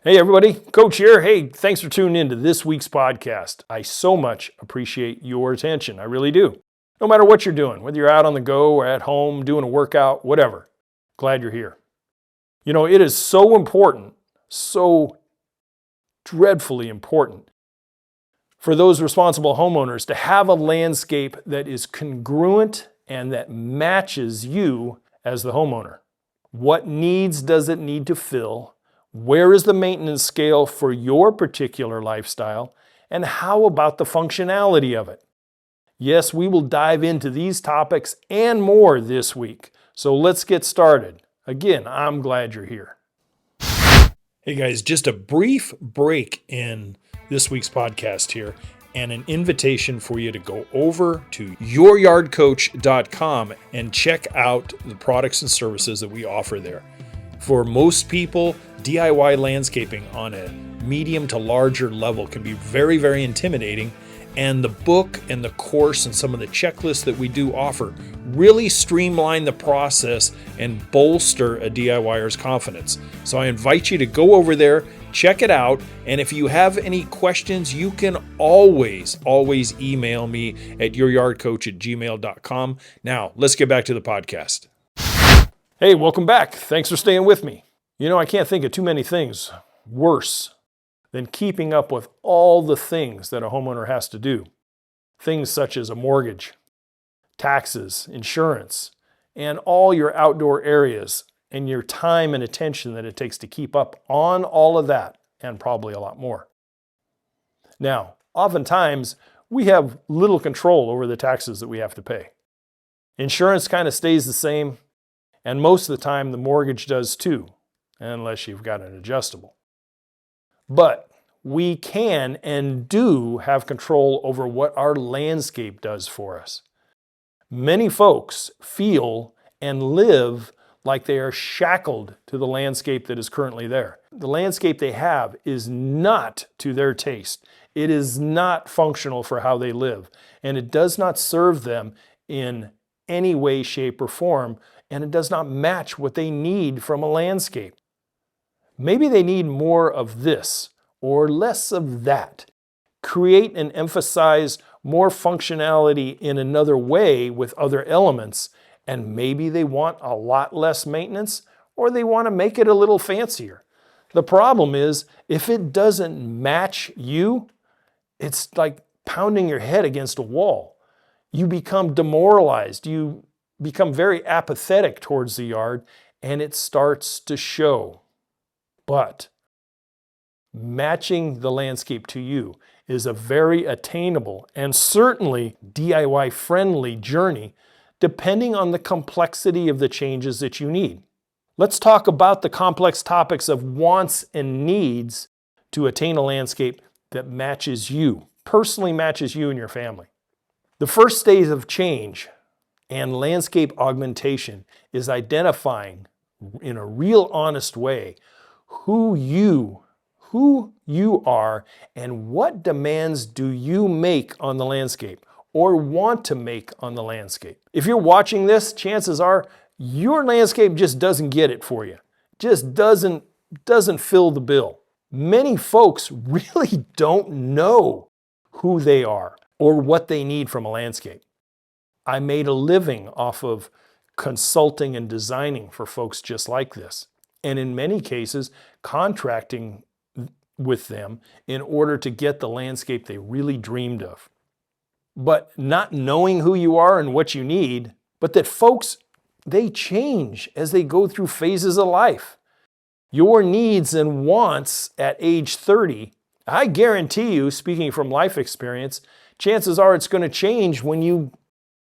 Hey everybody, Coach here. Hey, thanks for tuning in to this week's podcast. I so much appreciate your attention. I really do. No matter what you're doing, whether you're out on the go or at home, doing a workout, whatever. Glad you're here. You know, it is so important, so dreadfully important for those responsible homeowners to have a landscape that is congruent and that matches you as the homeowner. What needs does it need to fill? Where is the maintenance scale for your particular lifestyle? And how about the functionality of it? Yes, we will dive into these topics and more this week. So let's get started. Again, I'm glad you're here. Hey guys, just a brief break in this week's podcast here and an invitation for you to go over to youryardcoach.com and check out the products and services that we offer there. For most people, DIY landscaping on a medium to larger level can be very, very intimidating. And the book and the course and some of the checklists that we do offer really streamline the process and bolster a DIYer's confidence. So I invite you to go over there, check it out. And if you have any questions, you can always email me at youryardcoach@gmail.com. Now, let's get back to the podcast. Hey, welcome back. Thanks for staying with me. You know, I can't think of too many things worse than keeping up with all the things that a homeowner has to do. Things such as a mortgage, taxes, insurance, and all your outdoor areas and your time and attention that it takes to keep up on all of that and probably a lot more. Now, oftentimes we have little control over the taxes that we have to pay. Insurance kind of stays the same. And most of the time, the mortgage does too, unless you've got an adjustable. But we can and do have control over what our landscape does for us. Many folks feel and live like they are shackled to the landscape that is currently there. The landscape they have is not to their taste. It is not functional for how they live, and it does not serve them in any way, shape, or form, and it does not match what they need from a landscape. Maybe they need more of this or less of that. Create and emphasize more functionality in another way with other elements, and maybe they want a lot less maintenance or they want to make it a little fancier. The problem is, if it doesn't match you, it's like pounding your head against a wall. You become demoralized. You become very apathetic towards the yard, and it starts to show. But matching the landscape to you is a very attainable and certainly DIY-friendly journey, depending on the complexity of the changes that you need. Let's talk about the complex topics of wants and needs to attain a landscape that matches you, personally matches you and your family. The first stage of change and landscape augmentation is identifying in a real honest way who you are and what demands do you make on the landscape or want to make on the landscape. If you're watching this, chances are your landscape just doesn't get it for you. Just doesn't fill the bill. Many folks really don't know who they are or what they need from a landscape. I made a living off of consulting and designing for folks just like this, and in many cases, contracting with them in order to get the landscape they really dreamed of. But not knowing who you are and what you need, but that folks, they change as they go through phases of life. Your needs and wants at age 30, I guarantee you, speaking from life experience, chances are it's going to change when you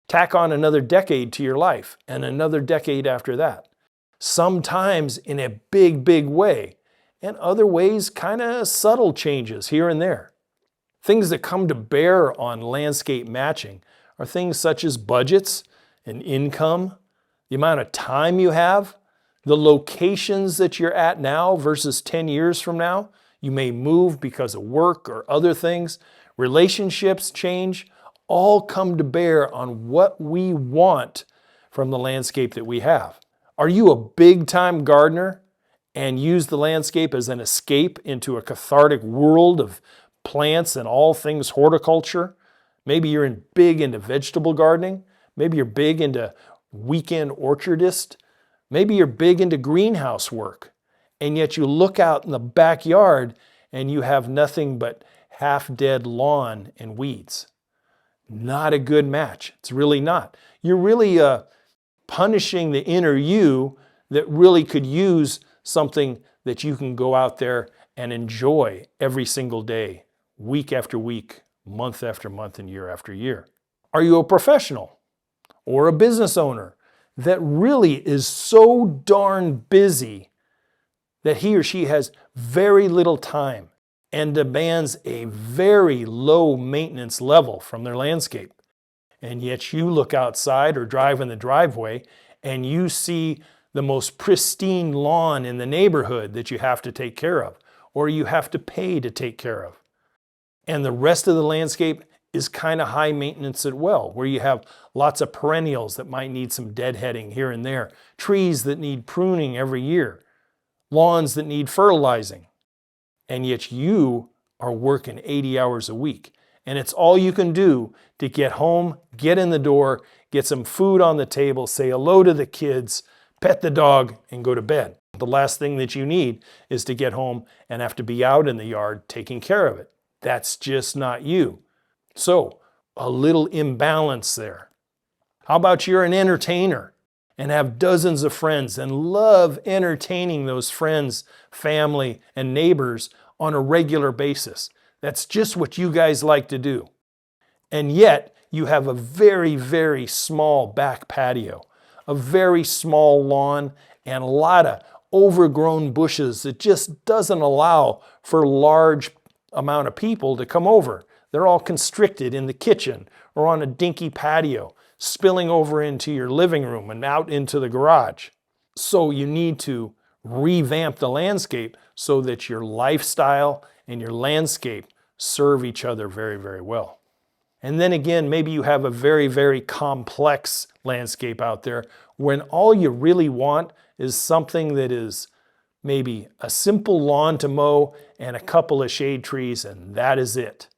tack on another decade to your life and another decade after that. Sometimes in a big way, and other ways kind of subtle changes here and there. Things that come to bear on landscape matching are things such as budgets and income, the amount of time you have, the locations that you're at now versus 10 years from now. You may move because of work or other things. Relationships change. All come to bear on what we want from the landscape that we have. Are you a big-time gardener and use the landscape as an escape into a cathartic world of plants and all things horticulture. Maybe you're big into vegetable gardening. Maybe you're big into weekend orchardist. Maybe you're big into greenhouse work. And yet you look out in the backyard and you have nothing but half-dead lawn and weeds. Not a good match. It's really not. You're really punishing the inner you that really could use something that you can go out there and enjoy every single day, week after week, month after month, and year after year. Are you a professional or a business owner that really is so darn busy that he or she has very little time and demands a very low maintenance level from their landscape? And yet you look outside or drive in the driveway and you see the most pristine lawn in the neighborhood that you have to take care of, or you have to pay to take care of. And the rest of the landscape is kind of high maintenance as well, where you have lots of perennials that might need some deadheading here and there, trees that need pruning every year, lawns that need fertilizing. And yet you are working 80 hours a week. And it's all you can do to get home, get in the door, get some food on the table, say hello to the kids, pet the dog, and go to bed. The last thing that you need is to get home and have to be out in the yard taking care of it. That's just not you. So, a little imbalance there. How about you're an entertainer and have dozens of friends and love entertaining those friends, family, and neighbors on a regular basis? That's just what you guys like to do. And yet, you have a very, very small back patio, a very small lawn, and a lot of overgrown bushes that just doesn't allow for large amount of people to come over. They're all constricted in the kitchen or on a dinky patio, spilling over into your living room and out into the garage. So you need to revamp the landscape so that your lifestyle and your landscape serve each other very, very well. And then again, maybe you have a very, very complex landscape out there when all you really want is something that is maybe a simple lawn to mow and a couple of shade trees, and that is it.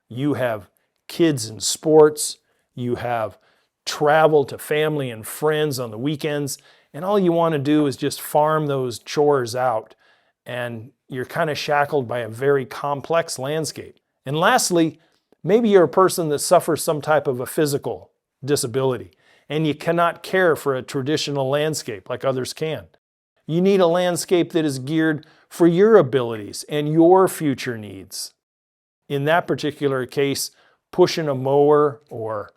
You have kids in sports, you have travel to family and friends on the weekends, and all you want to do is just farm those chores out, and you're kind of shackled by a very complex landscape. And lastly, maybe you're a person that suffers some type of a physical disability, and you cannot care for a traditional landscape like others can. You need a landscape that is geared for your abilities and your future needs. In that particular case, pushing a mower or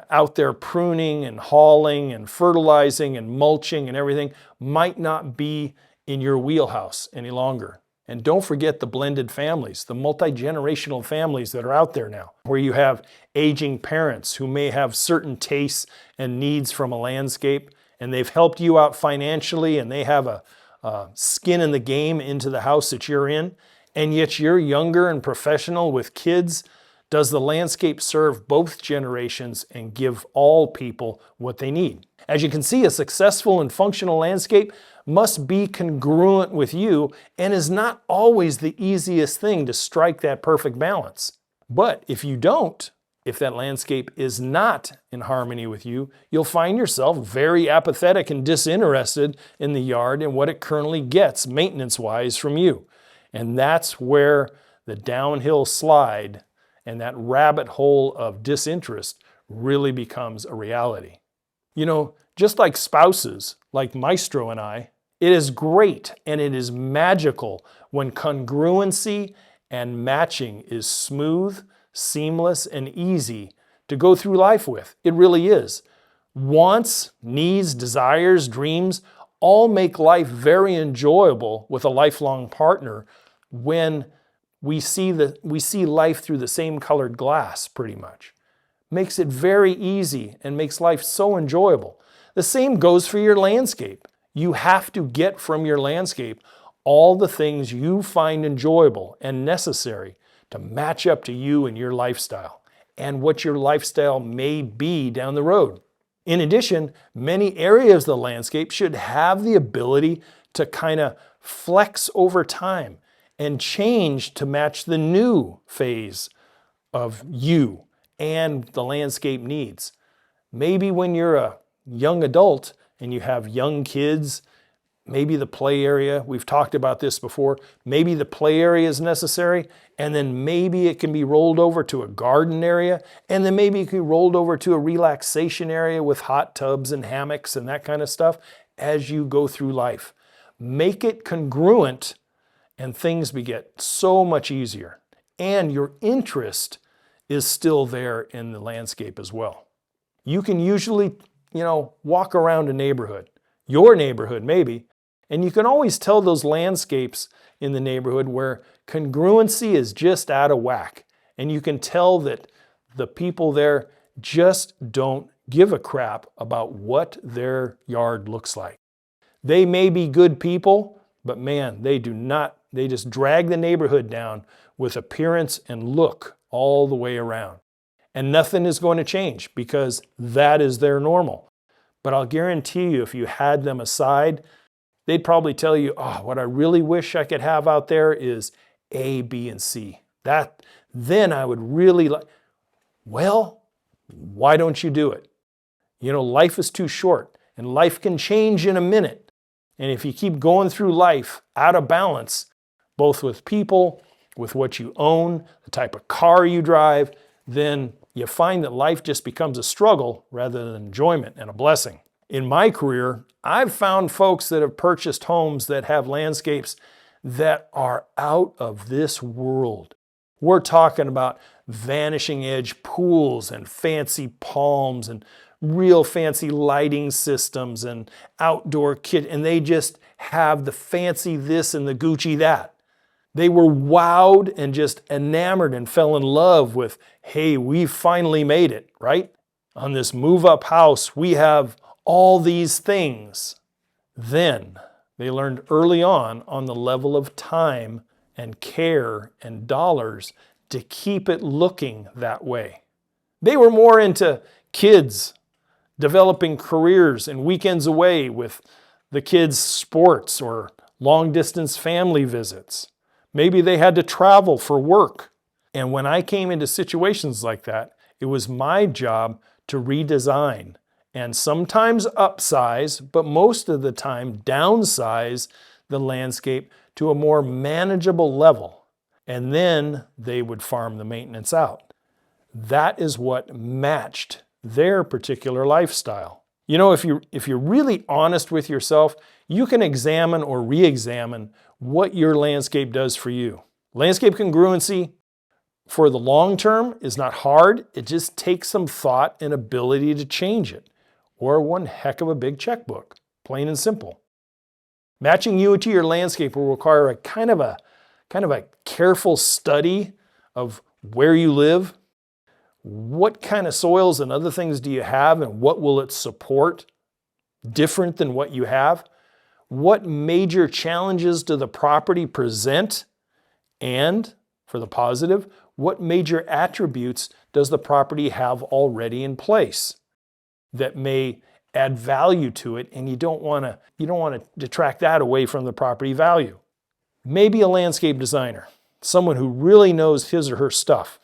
out there pruning and hauling and fertilizing and mulching and everything might not be in your wheelhouse any longer. And don't forget the blended families, the multi-generational families that are out there now, where you have aging parents who may have certain tastes and needs from a landscape, and they've helped you out financially and they have a skin in the game into the house that you're in, and yet you're younger and professional with kids. Does the landscape serve both generations and give all people what they need? As you can see, a successful and functional landscape must be congruent with you and is not always the easiest thing to strike that perfect balance. But if you don't, if that landscape is not in harmony with you, you'll find yourself very apathetic and disinterested in the yard and what it currently gets maintenance-wise from you. And that's where the downhill slide and that rabbit hole of disinterest really becomes a reality. You know, just like spouses, like Maestro and I, it is great and it is magical when congruency and matching is smooth, seamless, and easy to go through life with. It really is. Wants, needs, desires, dreams all make life very enjoyable with a lifelong partner when we see life through the same colored glass, pretty much. Makes it very easy and makes life so enjoyable. The same goes for your landscape. You have to get from your landscape all the things you find enjoyable and necessary to match up to you and your lifestyle and what your lifestyle may be down the road. In addition, many areas of the landscape should have the ability to kind of flex over time and change to match the new phase of you and the landscape needs. Maybe when you're a young adult and you have young kids, maybe the play area, we've talked about this before, maybe the play area is necessary, and then maybe it can be rolled over to a garden area, and then maybe it can be rolled over to a relaxation area with hot tubs and hammocks and that kind of stuff as you go through life. Make it congruent and things get so much easier. And your interest is still there in the landscape as well. You can usually, walk around a neighborhood, your neighborhood maybe, and you can always tell those landscapes in the neighborhood where congruency is just out of whack. And you can tell that the people there just don't give a crap about what their yard looks like. They may be good people, but man, they do not. They just drag the neighborhood down with appearance and look all the way around. And nothing is going to change because that is their normal. But I'll guarantee you, if you had them aside, they'd probably tell you, what I really wish I could have out there is A, B, and C. Then I would really like, well, why don't you do it? Life is too short and life can change in a minute. And if you keep going through life out of balance, both with people, with what you own, the type of car you drive, then you find that life just becomes a struggle rather than enjoyment and a blessing. In my career, I've found folks that have purchased homes that have landscapes that are out of this world. We're talking about vanishing edge pools and fancy palms and real fancy lighting systems and outdoor kit, and they just have the fancy this and the Gucci that. They were wowed and just enamored and fell in love with, hey, we've finally made it, right? On this move-up house, we have all these things. Then they learned early on the level of time and care and dollars to keep it looking that way. They were more into kids, developing careers and weekends away with the kids' sports or long-distance family visits. Maybe they had to travel for work. And when I came into situations like that, it was my job to redesign and sometimes upsize, but most of the time downsize the landscape to a more manageable level. And then they would farm the maintenance out. That is what matched their particular lifestyle. If you're really honest with yourself, you can examine or re-examine what your landscape does for you. Landscape congruency for the long term is not hard. It just takes some thought and ability to change it, or one heck of a big checkbook, plain and simple. Matching you to your landscape will require a kind of a careful study of where you live, what kind of soils and other things do you have, and what will it support different than what you have? What major challenges do the property present? And, for the positive, what major attributes does the property have already in place that may add value to it, and you don't want to detract that away from the property value? Maybe a landscape designer, someone who really knows his or her stuff,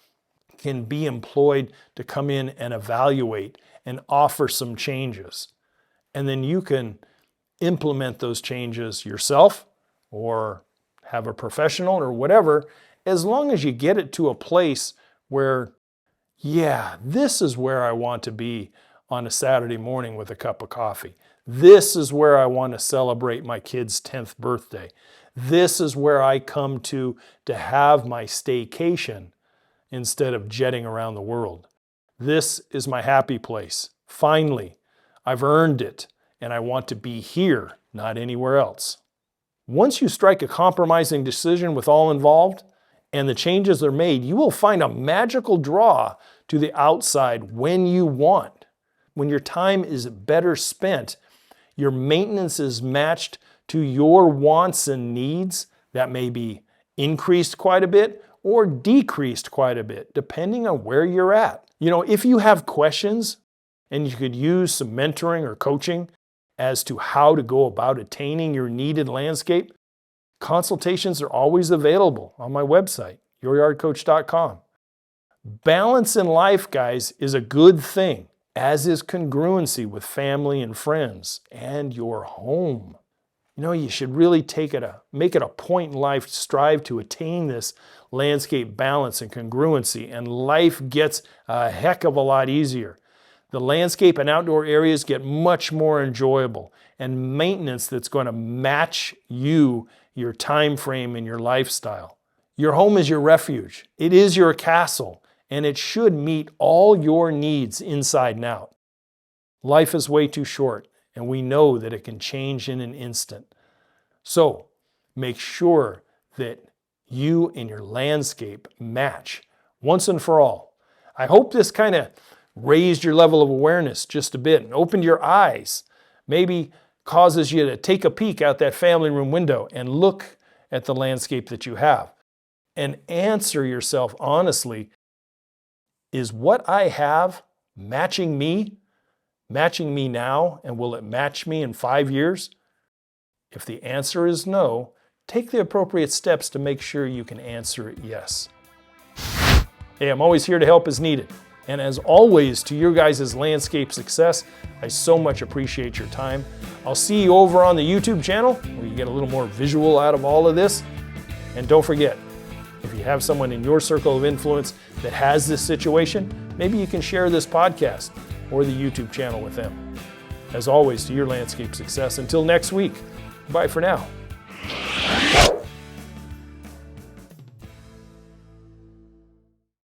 can be employed to come in and evaluate and offer some changes. And then you can implement those changes yourself or have a professional or whatever, as long as you get it to a place where, this is where I want to be on a Saturday morning with a cup of coffee. This is where I want to celebrate my kid's 10th birthday. This is where I come to have my staycation instead of jetting around the world. This is my happy place. Finally, I've earned it, and I want to be here, not anywhere else. Once you strike a compromising decision with all involved, and the changes are made, you will find a magical draw to the outside when you want. When your time is better spent, your maintenance is matched to your wants and needs. That may be increased quite a bit or decreased quite a bit, depending on where you're at. If you have questions and you could use some mentoring or coaching as to how to go about attaining your needed landscape, Consultations are always available on my website, youryardcoach.com. Balance in life, guys, is a good thing, as is congruency with family and friends and your home. You know, you should really make it a point in life to strive to attain this landscape balance and congruency, and life gets a heck of a lot easier. The landscape and outdoor areas get much more enjoyable, and maintenance that's going to match you, your time frame, and your lifestyle. Your home is your refuge. It is your castle, and it should meet all your needs inside and out. Life is way too short, and we know that it can change in an instant. So make sure that you and your landscape match once and for all. I hope this kind of raised your level of awareness just a bit and opened your eyes. Maybe causes you to take a peek out that family room window and look at the landscape that you have and answer yourself honestly, is what I have matching me now, and will it match me in 5 years? If the answer is no, take the appropriate steps to make sure you can answer it yes. Hey, I'm always here to help as needed. And as always, to your guys' landscape success, I so much appreciate your time. I'll see you over on the YouTube channel, where you get a little more visual out of all of this. And don't forget, if you have someone in your circle of influence that has this situation, maybe you can share this podcast or the YouTube channel with them. As always, to your landscape success. Until next week, bye for now.